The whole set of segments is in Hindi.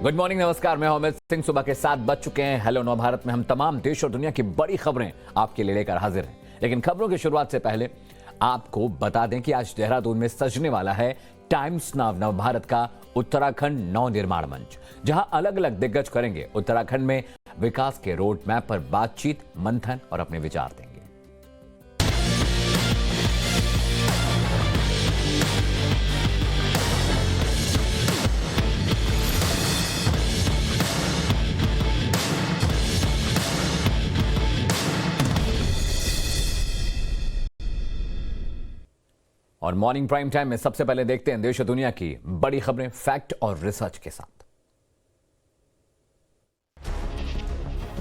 गुड मॉर्निंग, नमस्कार। मैं अमित सिंह। सुबह के 7 बज चुके हैं। हेलो नव भारत में हम तमाम देश और दुनिया की बड़ी खबरें आपके लिए लेकर हाजिर हैं। लेकिन खबरों की शुरुआत से पहले आपको बता दें कि आज देहरादून में सजने वाला है टाइम्स नाउ नव भारत का उत्तराखंड नव निर्माण मंच, जहां अलग अलग दिग्गज करेंगे उत्तराखंड में विकास के रोड मैप पर बातचीत, मंथन और अपने विचार देंगे। और मॉर्निंग प्राइम टाइम में सबसे पहले देखते हैं देश और दुनिया की बड़ी खबरें फैक्ट और रिसर्च के साथ।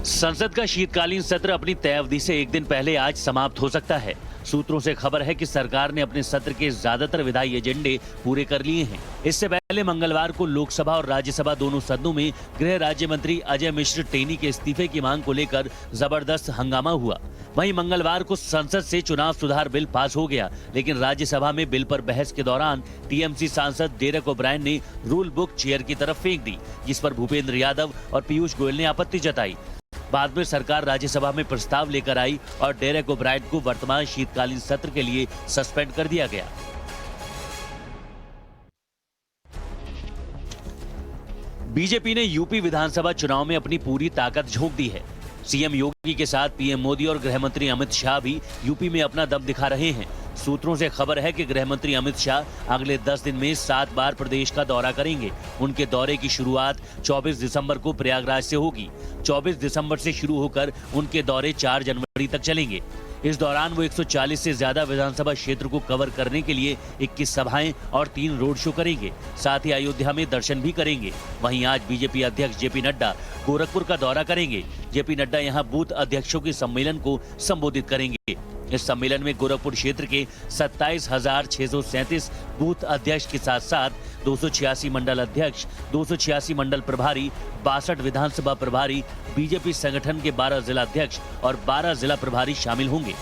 संसद का शीतकालीन सत्र अपनी तय अवधि से एक दिन पहले आज समाप्त हो सकता है। सूत्रों से खबर है कि सरकार ने अपने सत्र के ज्यादातर विधायी एजेंडे पूरे कर लिए हैं। इससे पहले मंगलवार को लोकसभा और राज्यसभा दोनों सदनों में गृह राज्य मंत्री अजय मिश्र टेनी के इस्तीफे की मांग को लेकर जबरदस्त हंगामा हुआ। वहीं मंगलवार को संसद से चुनाव सुधार बिल पास हो गया, लेकिन राज्यसभा में बिल पर बहस के दौरान टीएमसी सांसद डेरेक ओब्रायन ने रूल बुक चेयर की तरफ फेंक दी, जिस पर भूपेंद्र यादव और पीयूष गोयल ने आपत्ति जताई। बाद में सरकार राज्यसभा में प्रस्ताव लेकर आई और डेरेक ओब्रायन को वर्तमान शीतकालीन सत्र के लिए सस्पेंड कर दिया गया। बीजेपी ने यूपी विधानसभा चुनाव में अपनी पूरी ताकत झोंक दी है। सीएम योगी के साथ पीएम मोदी और गृह मंत्री अमित शाह भी यूपी में अपना दम दिखा रहे हैं। सूत्रों से खबर है कि गृह मंत्री अमित शाह अगले 10 दिन में 7 बार प्रदेश का दौरा करेंगे। उनके दौरे की शुरुआत 24 दिसंबर को प्रयागराज से होगी। 24 दिसंबर से शुरू होकर उनके दौरे 4 जनवरी तक चलेंगे। इस दौरान वो 140 से ज्यादा विधानसभा क्षेत्र को कवर करने के लिए 21 सभाएं और 3 रोड शो करेंगे। साथ ही अयोध्या में दर्शन भी करेंगे। वहीं आज बीजेपी अध्यक्ष जेपी नड्डा गोरखपुर का दौरा करेंगे। जेपी नड्डा यहां बूथ अध्यक्षों के सम्मेलन को संबोधित करेंगे। इस सम्मेलन में गोरखपुर क्षेत्र के 27,637 बूथ अध्यक्ष के साथ साथ 286 मंडल अध्यक्ष, 286 मंडल प्रभारी, 62 विधानसभा प्रभारी, बीजेपी संगठन के 12 जिला अध्यक्ष और 12 जिला प्रभारी शामिल होंगे।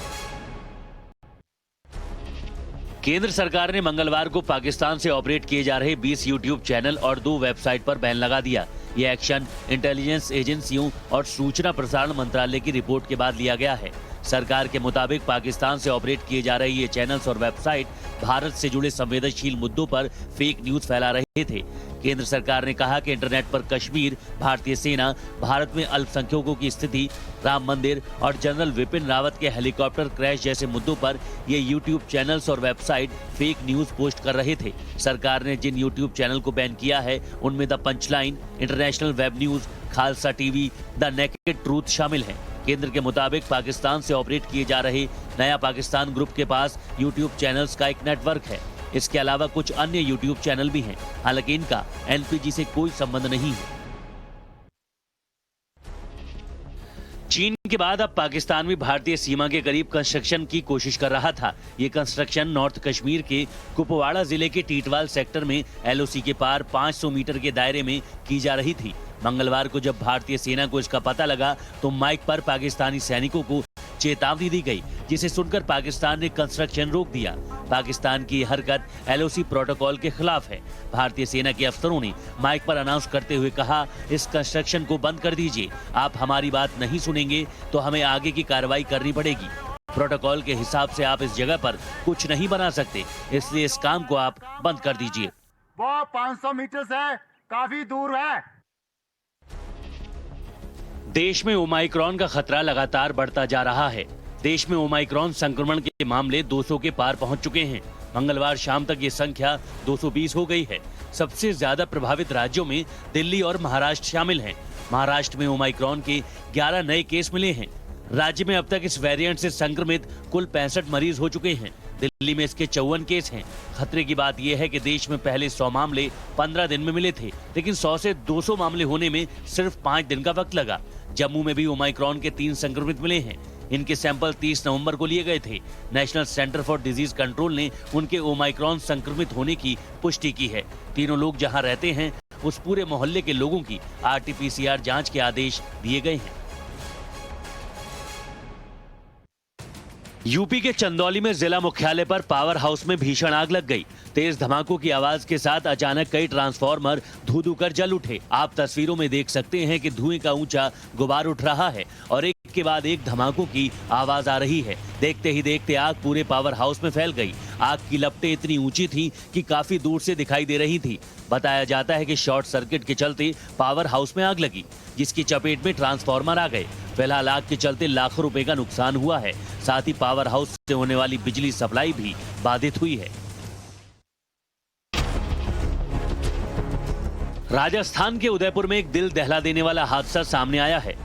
केंद्र सरकार ने मंगलवार को पाकिस्तान से ऑपरेट किए जा रहे 20 यूट्यूब चैनल और 2 वेबसाइट पर बैन लगा दिया। यह एक्शन इंटेलिजेंस एजेंसियों और सूचना प्रसारण मंत्रालय की रिपोर्ट के बाद लिया गया है। सरकार के मुताबिक पाकिस्तान से ऑपरेट किए जा रहे ये चैनल्स और वेबसाइट भारत से जुड़े संवेदनशील मुद्दों पर फेक न्यूज फैला रहे थे। केंद्र सरकार ने कहा कि इंटरनेट पर कश्मीर, भारतीय सेना, भारत में अल्पसंख्यकों की स्थिति, राम मंदिर और जनरल विपिन रावत के हेलीकॉप्टर क्रैश जैसे मुद्दों पर ये यूट्यूब चैनल्स और वेबसाइट फेक न्यूज पोस्ट कर रहे थे। सरकार ने जिन यूट्यूब चैनल को बैन किया है उनमें the punchline, international web news, Khalsa TV, the naked truth शामिल हैं। केंद्र के मुताबिक पाकिस्तान से ऑपरेट किए जा रहे नया पाकिस्तान ग्रुप के पास यूट्यूब चैनल्स का एक नेटवर्क है। इसके अलावा कुछ अन्य यूट्यूब चैनल भी हैं। हालांकि इनका एलपीजी से कोई संबंध नहीं है। चीन के बाद अब पाकिस्तान भी भारतीय सीमा के करीब कंस्ट्रक्शन की कोशिश कर रहा था। ये कंस्ट्रक्शन नॉर्थ कश्मीर के कुपवाड़ा जिले के टीटवाल सेक्टर में एलओसी के पार 500 मीटर के दायरे में की जा रही थी। मंगलवार को जब भारतीय सेना को इसका पता लगा तो माइक पर पाकिस्तानी सैनिकों को चेतावनी दी गई, जिसे सुनकर पाकिस्तान ने कंस्ट्रक्शन रोक दिया। पाकिस्तान की हरकत एलओसी प्रोटोकॉल के खिलाफ है। भारतीय सेना के अफसरों ने माइक पर अनाउंस करते हुए कहा, इस कंस्ट्रक्शन को बंद कर दीजिए। आप हमारी बात नहीं सुनेंगे तो हमें आगे की कार्रवाई करनी पड़ेगी। प्रोटोकॉल के हिसाब से आप इस जगह पर कुछ नहीं बना सकते, इसलिए इस काम को आप बंद कर दीजिए। वो 500 मीटर से काफी दूर है। देश में ओमाइक्रॉन का खतरा लगातार बढ़ता जा रहा है। देश में ओमाइक्रॉन संक्रमण के मामले 200 के पार पहुंच चुके हैं। मंगलवार शाम तक ये संख्या 220 हो गई है। सबसे ज्यादा प्रभावित राज्यों में दिल्ली और महाराष्ट्र शामिल हैं। महाराष्ट्र में ओमाइक्रॉन के 11 नए केस मिले हैं। राज्य में अब तक इस वेरिएंट से संक्रमित कुल 65 मरीज हो चुके हैं। दिल्ली में इसके 54 केस हैं। खतरे की बात यह है कि देश में पहले 100 मामले 15 दिन में मिले थे, लेकिन 100 से 200 मामले होने में सिर्फ 5 दिन का वक्त लगा। जम्मू में भी ओमाइक्रॉन के 3 संक्रमित मिले हैं। इनके सैंपल 30 नवंबर को लिए गए थे। National centre for disease control ने उनके ओमाइक्रॉन संक्रमित होने की पुष्टि की है। तीनों लोग जहां रहते हैं उस पूरे मोहल्ले के लोगों की आरटी-पीसीआर जांच के आदेश दिए गए हैं। यूपी के चंदौली में जिला मुख्यालय पर पावर हाउस में भीषण आग लग गई। तेज धमाकों की आवाज के साथ अचानक कई ट्रांसफार्मर धू-धू कर जल उठे। आप तस्वीरों में देख सकते हैं कि धुएं का ऊंचा गुबार उठ रहा है और एक के बाद एक धमाकों की आवाज आ रही है। देखते ही देखते आग पूरे पावर हाउस में फैल गई। आग की लपटें इतनी ऊंची थी कि काफी दूर से दिखाई दे रही थी। बताया जाता है कि शॉर्ट सर्किट के चलते पावर हाउस में आग लगी, जिसकी चपेट में ट्रांसफार्मर आ गए। फिलहाल आग के चलते लाखों रुपए का नुकसान हुआ है। साथ ही पावर हाउस से होने वाली बिजली सप्लाई भी बाधित हुई है। राजस्थान के उदयपुर में एक दिल दहला देने वाला हादसा सामने आया है।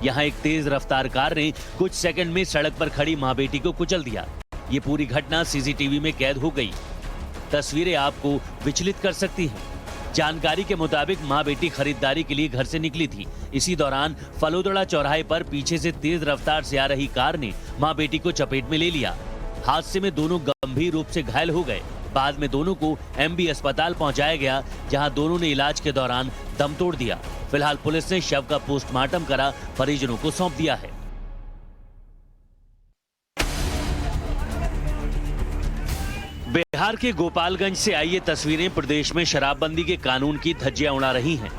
यहां एक तेज रफ्तार कार ने कुछ सेकंड में सड़क पर खड़ी मां बेटी को कुचल दिया। ये पूरी घटना सीसीटीवी में कैद हो गई। तस्वीरें आपको विचलित कर सकती हैं। जानकारी के मुताबिक मां बेटी खरीदारी के लिए घर से निकली थी। इसी दौरान फलोदड़ा चौराहे पर पीछे से तेज रफ्तार से आ रही कार ने मां बेटी को चपेट में ले लिया। हादसे में दोनों गंभीर रूप से घायल हो गए। बाद में दोनों को एमबी अस्पताल पहुंचाया गया, जहां दोनों ने इलाज के दौरान दम तोड़ दिया। फिलहाल पुलिस ने शव का पोस्टमार्टम करा परिजनों को सौंप दिया है। बिहार के गोपालगंज से आई ये तस्वीरें प्रदेश में शराबबंदी के कानून की धज्जियां उड़ा रही हैं।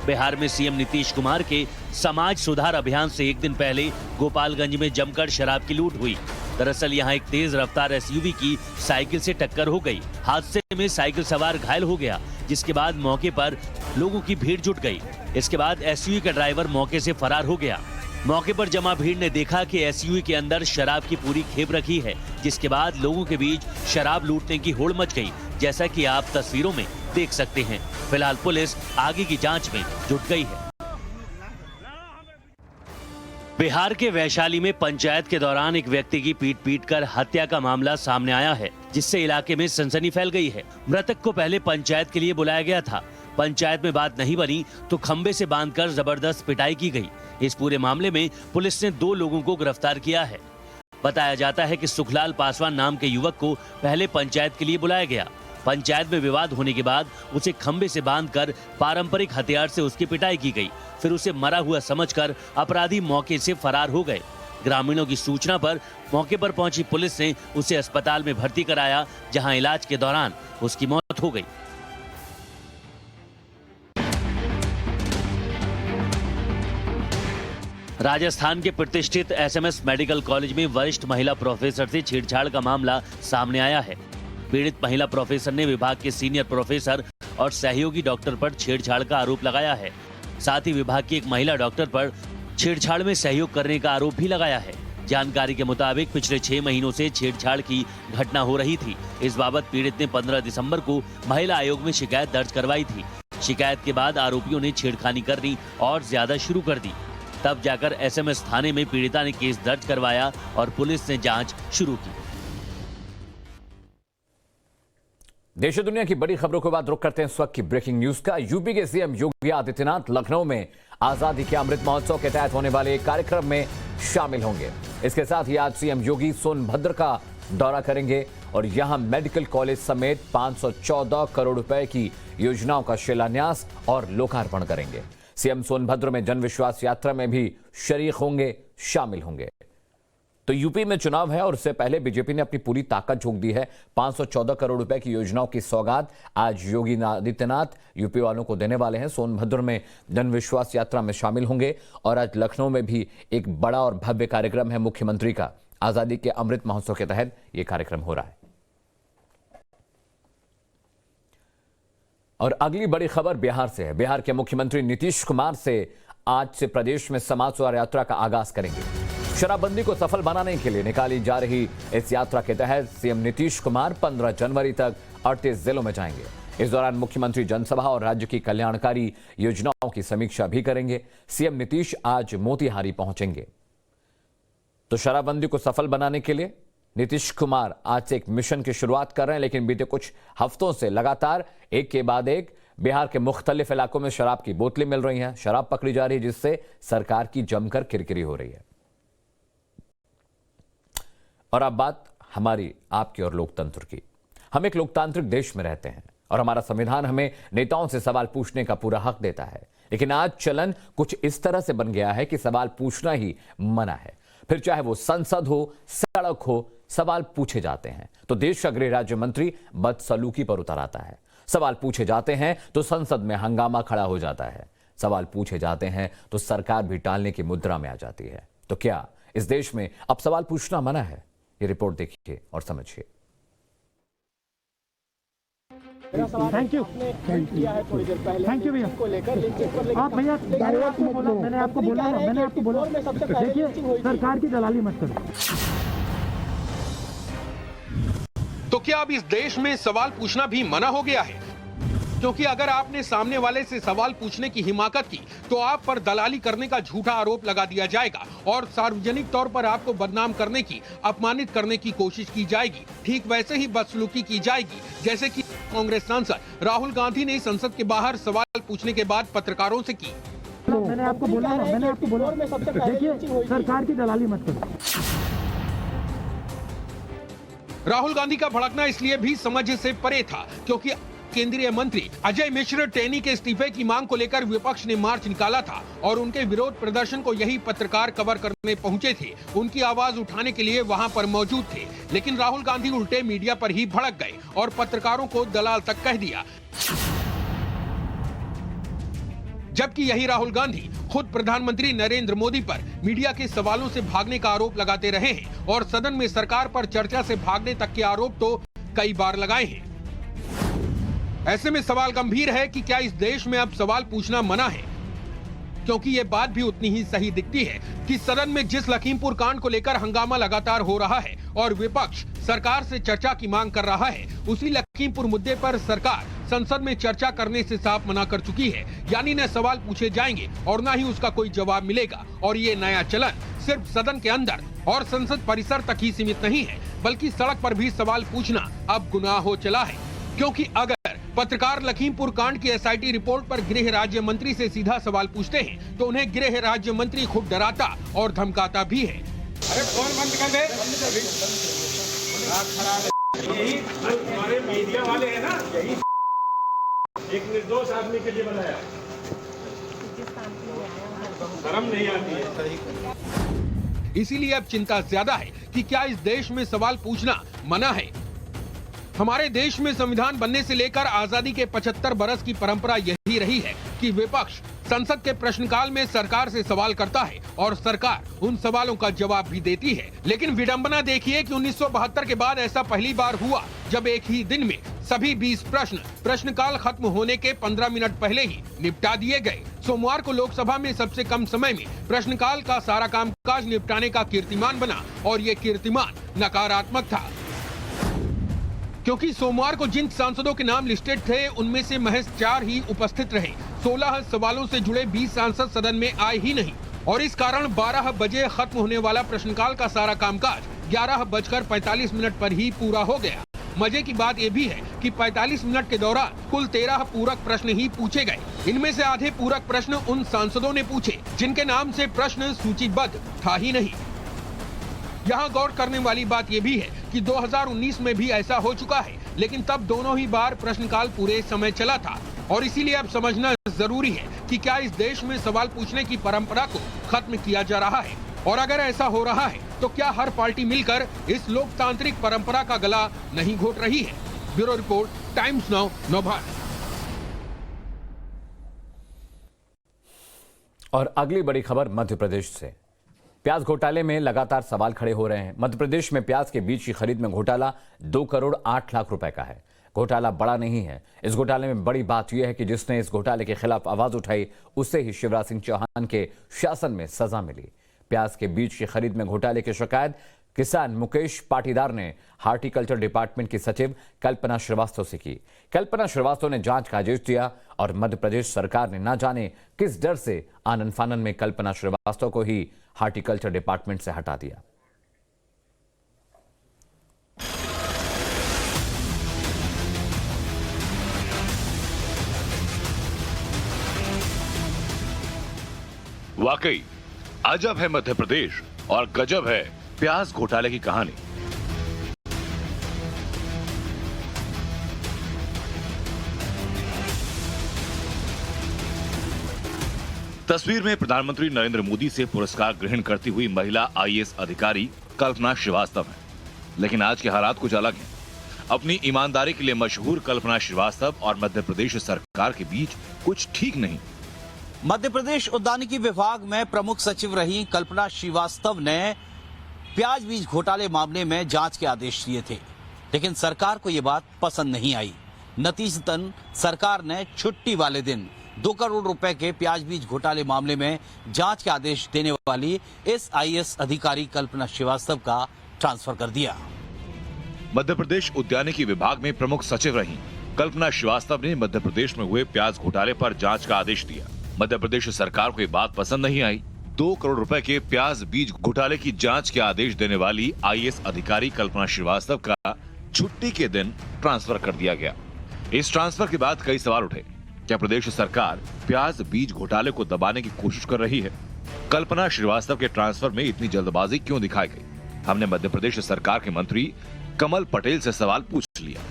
बिहार में सीएम नीतीश कुमार के समाज सुधार अभियान से एक दिन पहले गोपालगंज में जमकर शराब की लूट हुई। दरअसल यहां एक तेज रफ्तार एसयूवी की साइकिल से टक्कर हो गई। हादसे में साइकिल सवार घायल हो गया, जिसके बाद मौके पर लोगों की भीड़ जुट गई। इसके बाद एसयूवी का ड्राइवर मौके से फरार हो गया। मौके पर जमा भीड़ ने देखा कि एसयूवी के अंदर शराब की पूरी खेप रखी है, जिसके बाद लोगों के बीच शराब लूटने की होड़ मच गई, जैसा कि आप तस्वीरों में देख सकते हैं। फिलहाल पुलिस आगे की जांच में जुट गई है। बिहार के वैशाली में पंचायत के दौरान एक व्यक्ति की पीट कर हत्या का मामला सामने आया है, जिससे इलाके में सनसनी फैल गई है। मृतक को पहले पंचायत के लिए बुलाया गया था। पंचायत में बात नहीं बनी तो खंबे से बांधकर जबरदस्त पिटाई की गई। इस पूरे मामले में पुलिस ने 2 लोगों को गिरफ्तार किया है। बताया जाता है कि सुखलाल पासवान नाम के युवक को पहले पंचायत के लिए बुलाया गया। पंचायत में विवाद होने के बाद उसे खंबे से बांधकर पारंपरिक हथियार से उसकी पिटाई की गई। फिर उसे मरा हुआ समझकर अपराधी मौके से फरार हो गए। ग्रामीणों की सूचना पर मौके पर पहुंची पुलिस ने उसे अस्पताल में भर्ती कराया, जहां इलाज के दौरान उसकी मौत हो गई। राजस्थान के प्रतिष्ठित एसएमएस मेडिकल कॉलेज में वरिष्ठ महिला प्रोफेसर से छेड़छाड़ का मामला सामने आया है। पीड़ित महिला प्रोफेसर ने विभाग के सीनियर प्रोफेसर और सहयोगी डॉक्टर पर छेड़छाड़ का आरोप लगाया है। साथ ही विभाग की एक महिला डॉक्टर पर छेड़छाड़ में सहयोग करने का आरोप भी लगाया है। जानकारी के मुताबिक पिछले 6 महीनों से छेड़छाड़ की घटना हो रही थी। इस बाबत पीड़ित ने 15 दिसंबर को महिला आयोग में शिकायत दर्ज करवाई थी। शिकायत के बाद आरोपियों ने छेड़खानी करनी और ज्यादा शुरू कर दी। तब जाकर एसएमएस थाने में पीड़िता ने केस दर्ज करवाया और पुलिस ने जांच शुरू की। देश और दुनिया की बड़ी खबरों के बाद रुख करते हैं इस वक्त की ब्रेकिंग न्यूज का। यूपी के सीएम योगी आदित्यनाथ लखनऊ में आजादी के अमृत महोत्सव के तहत होने वाले एक कार्यक्रम में शामिल होंगे। इसके साथ ही आज सीएम योगी सोनभद्र का दौरा करेंगे और यहां मेडिकल कॉलेज समेत 514 करोड़ रुपए की योजनाओं का शिलान्यास और लोकार्पण करेंगे। सीएम सोनभद्र में जन विश्वास यात्रा में भी शरीक होंगे, शामिल होंगे। तो यूपी में चुनाव है और इससे पहले बीजेपी ने अपनी पूरी ताकत झोंक दी है। 514 करोड़ रुपए की योजनाओं की सौगात आज योगी आदित्यनाथ यूपी वालों को देने वाले हैं। सोनभद्र में जन विश्वास यात्रा में शामिल होंगे और आज लखनऊ में भी एक बड़ा और भव्य कार्यक्रम है मुख्यमंत्री का। आजादी के अमृत महोत्सव के तहत यह कार्यक्रम हो रहा है। और अगली बड़ी खबर बिहार से है। बिहार के मुख्यमंत्री नीतीश कुमार से आज से प्रदेश में समाज सुधार यात्रा का आगाज करेंगे। शराबबंदी को सफल बनाने के लिए निकाली जा रही इस यात्रा के तहत सीएम नीतीश कुमार 15 जनवरी तक 38 जिलों में जाएंगे। इस दौरान मुख्यमंत्री जनसभा और राज्य की कल्याणकारी योजनाओं की समीक्षा भी करेंगे। सीएम नीतीश आज मोतिहारी पहुंचेंगे। तो शराबबंदी को सफल बनाने के लिए नीतीश कुमार आज से एक मिशन की शुरुआत कर रहे हैं, लेकिन बीते कुछ हफ्तों से लगातार एक के बाद एक बिहार के मुख्तलिफ इलाकों में शराब की बोतलें मिल रही हैं, शराब पकड़ी जा रही है, जिससे सरकार की जमकर किरकिरी हो रही है। और अब बात हमारी, आपकी और लोकतंत्र की। हम एक लोकतांत्रिक देश में रहते हैं और हमारा संविधान हमें नेताओं से सवाल पूछने का पूरा हक देता है। लेकिन आज चलन कुछ इस तरह से बन गया है कि सवाल पूछना ही मना है। फिर चाहे वो संसद हो, सड़क हो, सवाल पूछे जाते हैं तो देश का गृह राज्य मंत्री बदसलूकी पर उतर आता है। सवाल पूछे जाते हैं तो संसद में हंगामा खड़ा हो जाता है। सवाल पूछे जाते हैं तो सरकार भी टालने की मुद्रा में आ जाती है। तो क्या इस देश में अब सवाल पूछना मना है? ये रिपोर्ट देखिए और समझिए। थैंक यू किया है थोड़ी देर पहले। थैंक यू भैया को लेकर आप भैया मैंने आपको बोला देखिए सरकार की दलाली मत करो। तो क्या अब इस देश में सवाल पूछना भी मना हो गया है? क्योंकि अगर आपने सामने वाले से सवाल पूछने की हिमाकत की तो आप पर दलाली करने का झूठा आरोप लगा दिया जाएगा और सार्वजनिक तौर पर आपको बदनाम करने की, अपमानित करने की कोशिश की जाएगी। ठीक वैसे ही बदसलूकी की जाएगी जैसे कि कांग्रेस सांसद राहुल गांधी ने संसद के बाहर सवाल पूछने के बाद पत्रकारों से की। मैंने आपको बोला देखिए सरकार की दलाली मत करो। राहुल गांधी का भड़कना इसलिए भी समझ से परे था क्योंकि केंद्रीय मंत्री अजय मिश्र टेनी के इस्तीफे की मांग को लेकर विपक्ष ने मार्च निकाला था और उनके विरोध प्रदर्शन को यही पत्रकार कवर करने पहुंचे थे। उनकी आवाज उठाने के लिए वहां पर मौजूद थे, लेकिन राहुल गांधी उल्टे मीडिया पर ही भड़क गए और पत्रकारों को दलाल तक कह दिया। जबकि यही राहुल गांधी खुद प्रधानमंत्री नरेंद्र मोदी पर मीडिया के सवालों से भागने का आरोप लगाते रहे हैं और सदन में सरकार पर चर्चा से भागने तक के आरोप तो कई बार लगाए हैं। ऐसे में सवाल गंभीर है कि क्या इस देश में अब सवाल पूछना मना है? क्योंकि ये बात भी उतनी ही सही दिखती है कि सदन में जिस लखीमपुर कांड को लेकर हंगामा लगातार हो रहा है और विपक्ष सरकार से चर्चा की मांग कर रहा है, उसी लखीमपुर मुद्दे पर सरकार संसद में चर्चा करने से साफ मना कर चुकी है। यानी न सवाल पूछे जाएंगे और न ही उसका कोई जवाब मिलेगा। और ये नया चलन सिर्फ सदन के अंदर और संसद परिसर तक ही सीमित नहीं है, बल्कि सड़क पर भी सवाल पूछना अब गुनाह हो चला है। क्योंकि अगर पत्रकार लखीमपुर कांड की एसआईटी रिपोर्ट पर गृह राज्य मंत्री से सीधा सवाल पूछते हैं तो उन्हें गृह राज्य मंत्री खुद डराता और धमकाता भी है। अरे फोन बंद कर दे। यही हमारे मीडिया वाले हैं ना, यही एक निर्दोष आदमी के लिए बनाया, शर्म नहीं आती है। इसीलिए अब चिंता ज्यादा है कि क्या इस देश में सवाल पूछना मना है। हमारे देश में संविधान बनने से लेकर आजादी के 75 बरस की परंपरा यही रही है कि विपक्ष संसद के प्रश्नकाल में सरकार से सवाल करता है और सरकार उन सवालों का जवाब भी देती है। लेकिन विडंबना देखिए कि 1972 के बाद ऐसा पहली बार हुआ जब एक ही दिन में सभी 20 प्रश्नकाल खत्म होने के 15 मिनट पहले ही निपटा दिए गए। सोमवार को लोकसभा में सबसे कम समय में प्रश्नकाल का सारा कामकाज निपटाने का कीर्तिमान बना और ये कीर्तिमान नकारात्मक था, क्योंकि सोमवार को जिन सांसदों के नाम लिस्टेड थे उनमें से महज 4 ही उपस्थित रहे। 16 सवालों से जुड़े 20 सांसद सदन में आए ही नहीं और इस कारण 12 बजे खत्म होने वाला प्रश्नकाल का सारा कामकाज 11:45 पर ही पूरा हो गया। मजे की बात यह भी है कि 45 मिनट के दौरान कुल 13 पूरक प्रश्न ही पूछे गए। इनमें से आधे पूरक प्रश्न उन सांसदों ने पूछे जिनके नाम से प्रश्न सूचीबद्ध था ही नहीं। यहाँ गौर करने वाली बात यह भी है कि 2019 में भी ऐसा हो चुका है, लेकिन तब दोनों ही बार प्रश्नकाल पूरे समय चला था। और इसीलिए अब समझना जरूरी है कि क्या इस देश में सवाल पूछने की परंपरा को खत्म किया जा रहा है, और अगर ऐसा हो रहा है तो क्या हर पार्टी मिलकर इस लोकतांत्रिक परंपरा का गला नहीं घोट रही है। Bureau report, times now, Navbharat. और अगली बड़ी खबर मध्य प्रदेश से। प्याज घोटाले में लगातार सवाल खड़े हो रहे हैं। मध्य प्रदेश में प्याज के बीज की खरीद में घोटाला 2 करोड़ 8 लाख रुपए का है। घोटाला बड़ा नहीं है। इस घोटाले में बड़ी बात यह है कि जिसने इस घोटाले के खिलाफ आवाज उठाई उसे ही शिवराज सिंह चौहान के शासन में सजा मिली। प्याज के बीज की खरीद में घोटाले की शिकायत किसान मुकेश पाटीदार ने हार्टिकल्चर डिपार्टमेंट की सचिव कल्पना श्रीवास्तव से की। कल्पना श्रीवास्तव ने जांच का आदेश दिया और मध्य प्रदेश सरकार ने न जाने किस डर से आनन फानन में कल्पना श्रीवास्तव को ही हार्टिकल्चर डिपार्टमेंट से हटा दिया। वाकई अजब है मध्य प्रदेश और गजब है प्याज घोटाले की कहानी। तस्वीर में प्रधानमंत्री नरेंद्र मोदी से पुरस्कार ग्रहण करती हुई महिला आईएएस अधिकारी कल्पना श्रीवास्तव है। लेकिन आज के हालात कुछ अलग हैं। अपनी ईमानदारी के लिए मशहूर कल्पना श्रीवास्तव और मध्य प्रदेश सरकार के बीच कुछ ठीक नहीं। मध्य प्रदेश उद्यानिकी विभाग में प्रमुख सचिव रही कल्पना श्रीवास्तव ने प्याज बीज घोटाले मामले में जांच के आदेश दिए थे, लेकिन सरकार को यह बात पसंद नहीं आई। नतीजतन सरकार ने छुट्टी वाले दिन 2 करोड़ रुपए के प्याज बीज घोटाले मामले में जांच के आदेश देने वाली इस आईएएस अधिकारी कल्पना श्रीवास्तव का ट्रांसफर कर दिया। मध्य प्रदेश उद्यानिकी विभाग में प्रमुख सचिव रही कल्पना श्रीवास्तव ने मध्य प्रदेश में हुए प्याज घोटाले पर जांच का आदेश दिया। मध्य प्रदेश सरकार को ये बात पसंद नहीं आई। 2 करोड़ रुपए के प्याज बीज घोटाले की जांच के आदेश देने वाली आईएएस अधिकारी कल्पना श्रीवास्तव का छुट्टी के दिन ट्रांसफर कर दिया गया। इस ट्रांसफर के बाद कई सवाल उठे। क्या प्रदेश सरकार प्याज बीज घोटाले को दबाने की कोशिश कर रही है? कल्पना श्रीवास्तव के ट्रांसफर में इतनी जल्दबाजी क्यों दिखाई गई? हमने मध्य प्रदेश सरकार के मंत्री कमल पटेल से सवाल पूछ लिया।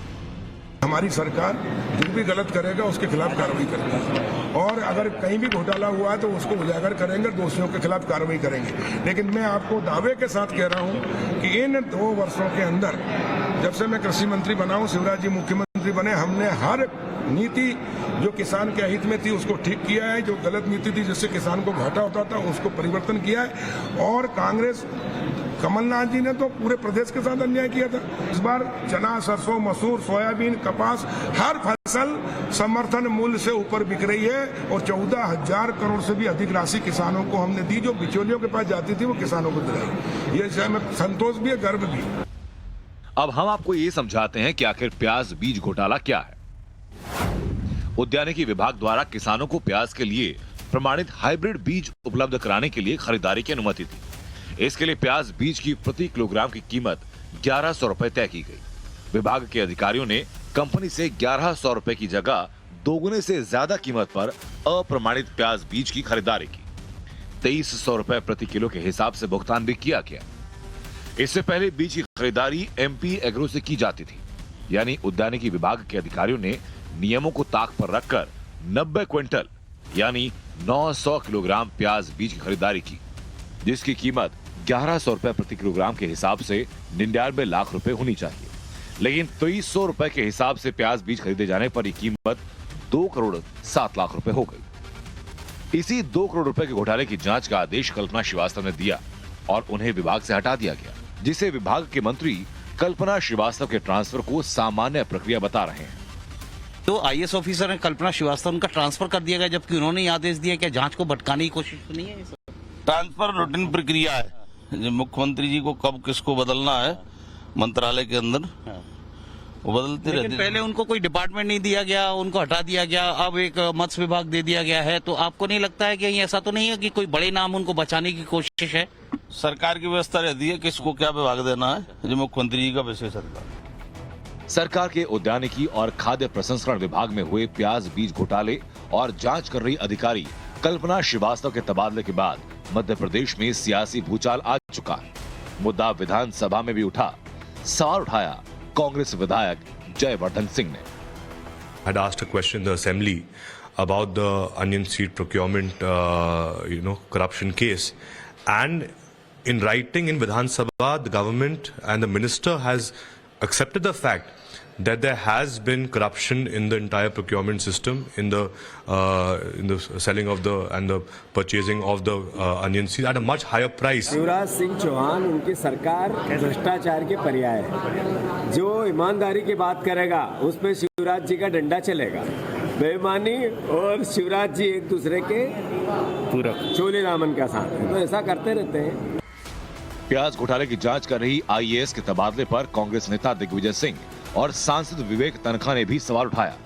हमारी सरकार जो भी गलत करेगा उसके खिलाफ कार्रवाई करेगी और अगर कहीं भी घोटाला हुआ है तो उसको उजागर करेंगे, दोषियों के खिलाफ कार्रवाई करेंगे। लेकिन मैं आपको दावे के साथ कह रहा हूं कि इन 2 वर्षों के अंदर जब से मैं कृषि मंत्री बना हूं, शिवराज जी मुख्यमंत्री बने, हमने हर नीति जो किसान के हित में थी उसको ठीक किया है। जो गलत नीति थी जिससे किसान को घाटा होता था उसको परिवर्तन किया है। और कांग्रेस कमलनाथ जी ने तो पूरे प्रदेश के साथ अन्याय किया था। इस बार चना, सरसों, मसूर, सोयाबीन, कपास हर फसल समर्थन मूल्य से ऊपर बिक रही है और 14,000 करोड़ से भी अधिक राशि किसानों को हमने दी। जो बिचौलियों के पास जाती थी वो किसानों को दिलाई। ये हमें संतोष भी है, गर्व भी। अब हम आपको ये समझाते हैं कि आखिर प्याज बीज घोटाला क्या है। उद्यानिकी विभाग द्वारा किसानों को प्याज के लिए प्रमाणित हाइब्रिड बीज उपलब्ध कराने के लिए खरीदारी की अनुमति थी। इसके लिए प्याज बीज की प्रति किलोग्राम की कीमत 1100 रुपए तय की गई। विभाग के अधिकारियों ने कंपनी से 1100 रुपए की जगह 2 गुने से ज्यादा कीमत पर अप्रमाणित प्याज बीज की खरीदारी की। 2300 रुपए प्रति किलो के हिसाब से भुगतान भी किया गया। इससे पहले बीज की खरीदारी एमपी एग्रो से की जाती थी, यानी उद्यानिकी विभाग के अधिकारियों ने नियमों को ताक पर रखकर 90 क्विंटल यानी 900 किलोग्राम प्याज बीज की खरीदारी की, जिसकी कीमत 1100 रुपए प्रति किलोग्राम के हिसाब से 99 लाख रुपए होनी चाहिए। लेकिन 2300 रुपए के हिसाब से प्याज बीज खरीदे जाने पर यह कीमत 2 करोड़ 7 लाख रुपए हो गई। इसी 2 करोड़ रुपए के घोटाले की जांच का आदेश कल्पना श्रीवास्तव ने दिया और उन्हें विभाग से हटा दिया गया, जिसे विभाग के मंत्री कल्पना श्रीवास्तव के ट्रांसफर को सामान्य प्रक्रिया बता रहे हैं। तो आईएएस ऑफिसर ने कल्पना श्रीवास्तव उनका ट्रांसफर कर दिया गया, जबकि उन्होंने ये आदेश दिया कि जांच को भटकाने की कोशिश तो नहीं है। ट्रांसफर रूटीन प्रक्रिया है। मुख्यमंत्री जी को कब किसको बदलना है मंत्रालय के अंदर वो बदलते रहते हैं। पहले उनको कोई डिपार्टमेंट नहीं दिया गया, उनको हटा दिया गया, अब एक मत्स्य विभाग दे दिया गया है। तो आपको नहीं लगता है कि ऐसा तो नहीं है कि कोई बड़े नाम उनको बचाने की कोशिश है? सरकार की व्यवस्था रहती है किसको क्या विभाग देना है, जो मुख्यमंत्री जी का विषय सरकार के उद्यानिकी और खाद्य प्रसंस्करण विभाग में हुए प्याज बीज घोटाले और जांच कर रही अधिकारी कल्पना श्रीवास्तव के तबादले के बाद मध्य प्रदेश में सियासी भूचाल आ चुका है। मुद्दा विधानसभा में भी उठा। सवाल उठाया कांग्रेस विधायक जयवर्धन सिंह ने। Had asked a question in the assembly about the onion seed procurement, corruption case, and in writing in Vidhan Sabha, the government and the minister has accepted the fact that there has been corruption in the entire procurement system, in the selling of and the purchasing of the onion seed at a much higher price. Shivraj Singh Chauhan उनकी सरकार भ्रष्टाचार के पर्याय है। जो ईमानदारी की बात करेगा उस पे शिवराज जी का डंडा चलेगा। बेईमानी और शिवराज जी एक दूसरे के पूरक चोली रामन का साथ है, तो ऐसा करते रहते हैं। प्याज घोटाले की जांच कर रही आईएएस के तबादले पर कांग्रेस नेता दिग्विजय सिंह और सांसद विवेक तनखा ने भी सवाल उठाया।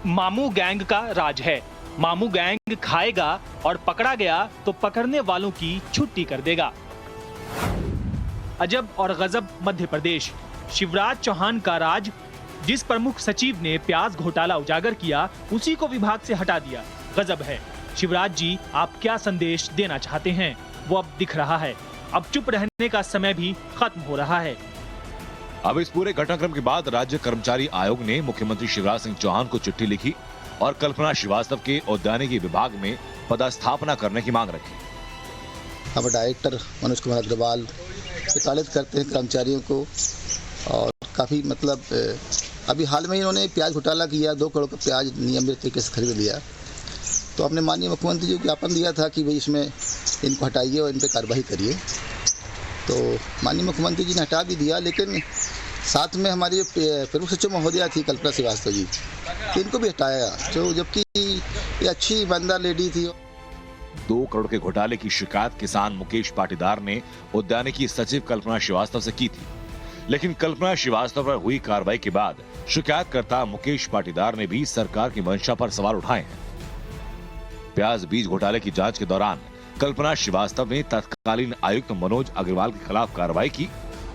मामू गैंग का राज है। मामू गैंग खाएगा और पकड़ा गया तो पकड़ने वालों की छुट्टी कर देगा। अजब और गजब मध्य प्रदेश। शिवराज चौहान का राज। जिस प्रमुख सचिव ने प्याज घोटाला उजागर किया उसी को विभाग से हटा दिया। गजब है। शिवराज जी, आप क्या संदेश देना चाहते हैं वो अब दिख रहा है। अब चुप रहने का समय भी खत्म हो रहा है। अब इस पूरे घटनाक्रम के बाद राज्य कर्मचारी आयोग ने मुख्यमंत्री शिवराज सिंह चौहान को चिट्ठी लिखी और कल्पना श्रीवास्तव के उद्यानिकी विभाग में पदस्थापना करने की मांग रखी। अब डायरेक्टर मनोज कुमार अग्रवाल प्रताड़ित करते हैं कर्मचारियों को और काफ़ी मतलब अभी हाल में इन्होंने प्याज घोटाला किया, 2 करोड़ का प्याज नियमित तरीके से खरीद लिया। तो अपने माननीय मुख्यमंत्री जी को ज्ञापन दिया था कि भाई इसमें इनको हटाइए और इन पर कार्रवाई करिए। तो माननीय मुख्यमंत्री जी ने हटा भी दिया, लेकिन साथ में हमारी जो प्रमुख सचिव महोदया थी कल्पना श्रीवास्तव जी, तो इनको भी हटाया, जो जबकि ये अच्छी ईमानदार लेडी थी। 2 करोड़ के घोटाले की शिकायत किसान मुकेश पाटीदार ने उद्यानिकी सचिव कल्पना श्रीवास्तव से की थी, लेकिन कल्पना श्रीवास्तव पर हुई कार्रवाई के बाद शिकायतकर्ता मुकेश पाटीदार ने भी सरकार की मंशा पर सवाल उठाए हैं। प्याज बीज घोटाले की जांच के दौरान कल्पना श्रीवास्तव ने तत्कालीन आयुक्त मनोज अग्रवाल के खिलाफ कार्रवाई की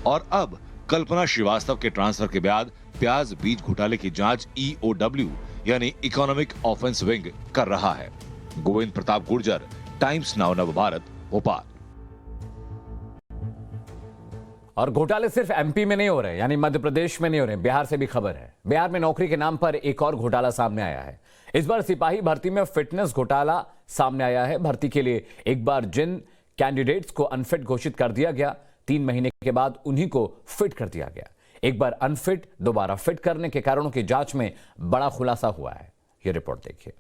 और अब कल्पना श्रीवास्तव के ट्रांसफर के बाद प्याज बीज घोटाले की जांच EOW यानी इकोनॉमिक ऑफेंस विंग कर रहा है। Govind Pratap Gurjar, times now Navbharat, Bhopal. और घोटाले सिर्फ MP में नहीं हो रहे, यानी मध्य प्रदेश में नहीं हो रहे, बिहार से भी खबर है। बिहार में नौकरी के नाम पर एक और घोटाला सामने आया है। इस बार सिपाही भर्ती में फिटनेस घोटाला सामने आया है। भर्ती के लिए एक बार जिन कैंडिडेट्स को अनफिट घोषित कर दिया गया, 3 महीने के बाद उन्हीं को फिट कर दिया गया। एक बार अनफिट दोबारा फिट करने के कारणों की जांच में बड़ा खुलासा हुआ है। ये रिपोर्ट देखिए।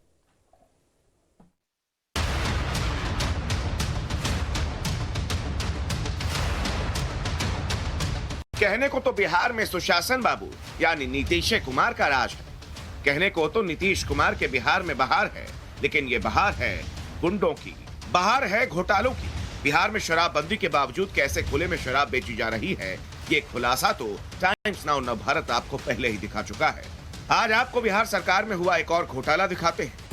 कहने को तो बिहार में सुशासन बाबू यानी नीतीश कुमार का राज है। कहने को तो नीतीश कुमार के बिहार में बहार है, लेकिन ये बहार है गुंडों की, बहार है घोटालों की। बिहार में शराबबंदी के बावजूद कैसे खुले में शराब बेची जा रही है, ये खुलासा तो टाइम्स नाउ नवभारत आपको पहले ही दिखा चुका है। आज आपको बिहार सरकार में हुआ एक और घोटाला दिखाते हैं।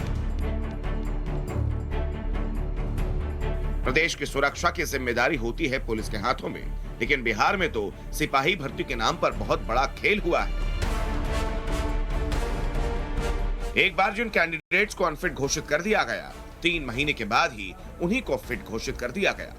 प्रदेश की सुरक्षा की जिम्मेदारी होती है पुलिस के हाथों में, लेकिन बिहार में तो सिपाही भर्ती के नाम पर बहुत बड़ा खेल हुआ है। एक बार जिन कैंडिडेट्स को अनफिट घोषित कर दिया गया, 3 महीने के बाद ही उन्हीं को फिट घोषित कर दिया गया।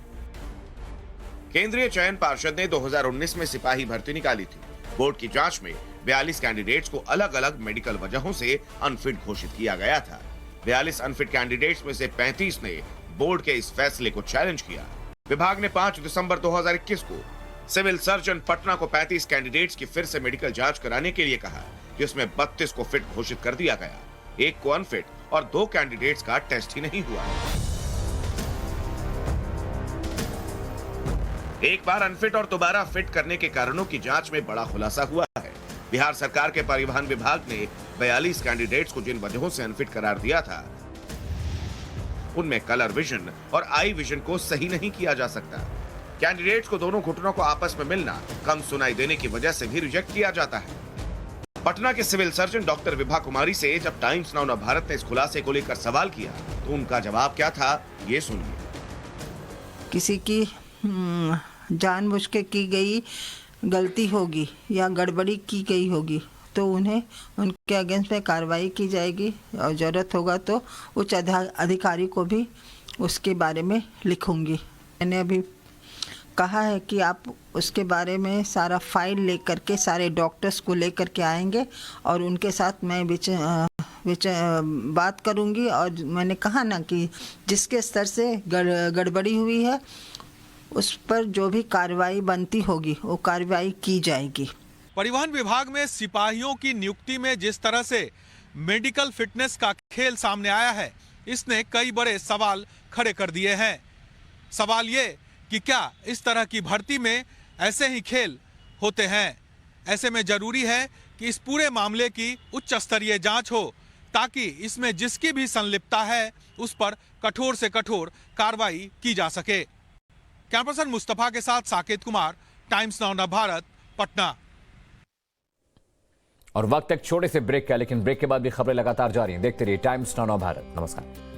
केंद्रीय चयन पार्षद ने 2019 में सिपाही भर्ती निकाली थी। बोर्ड की जांच में 42 कैंडिडेट्स को अलग अलग मेडिकल वजहों से अनफिट घोषित किया गया था। 42 अनफिट कैंडिडेट्स में से 35 ने बोर्ड के इस फैसले को चैलेंज किया। विभाग ने 5 दिसंबर 2021 को सिविल सर्जन पटना को 35 कैंडिडेट्स की फिर से मेडिकल जांच कराने के लिए कहा, जिसमें 32 को फिट घोषित कर दिया गया, 1 को अनफिट और 2 कैंडिडेट्स का टेस्ट ही नहीं हुआ। एक बार अनफिट और दोबारा फिट करने के कारणों की जांच में बड़ा खुलासा हुआ है। बिहार सरकार के परिवहन विभाग ने 42 कैंडिडेट्स को जिन वजहों से अनफिट करार दिया था, उनमें कलर विजन और आई विजन को सही नहीं किया जा सकता। कैंडिडेट्स को दोनों घुटनों को आपस में मिलना, कम सुनाई देने की वजह से भी रिजेक्ट किया जाता है। पटना के civil surgeon doctor Vibha Kumari से जब टाइम्स नाउ नवभारत ने इस खुलासे को लेकर सवाल किया, तो उनका जवाब क्या था, ये सुनिए। किसी की जानबूझ के की गई गलती होगी या गड़बड़ी की गई होगी तो उन्हें उनके अगेंस्ट में कार्रवाई की जाएगी और ज़रूरत होगा तो उच्च अधिकारी को भी उसके बारे में लिखूंगी। मैंने अभी कहा है कि आप उसके बारे में सारा फाइल लेकर के सारे डॉक्टर्स को लेकर के आएंगे और उनके साथ मैं बात करूंगी। और मैंने कहा ना कि जिसके स्तर से गड़बड़ी हुई है उस पर जो भी कार्रवाई बनती होगी वो कार्रवाई की जाएगी। परिवहन विभाग में सिपाहियों की नियुक्ति में जिस तरह से मेडिकल फिटनेस का खेल सामने आया है, इसने कई बड़े सवाल खड़े कर दिए हैं। सवाल ये कि क्या इस तरह की भर्ती में ऐसे ही खेल होते हैं? ऐसे में जरूरी है कि इस पूरे मामले की उच्च स्तरीय जांच हो, ताकि इसमें जिसकी भी संलिप्तता है उस पर कठोर से कठोर कार्रवाई की जा सके। कैमरा पर्सन मुस्तफा के साथ साकेत कुमार, टाइम्स नाउ नवभारत, पटना। और वक्त एक छोटे से ब्रेक का, लेकिन ब्रेक के बाद भी खबरें लगातार जारी हैं। देखते रहिए टाइम्स नाउ नवभारत। नमस्कार।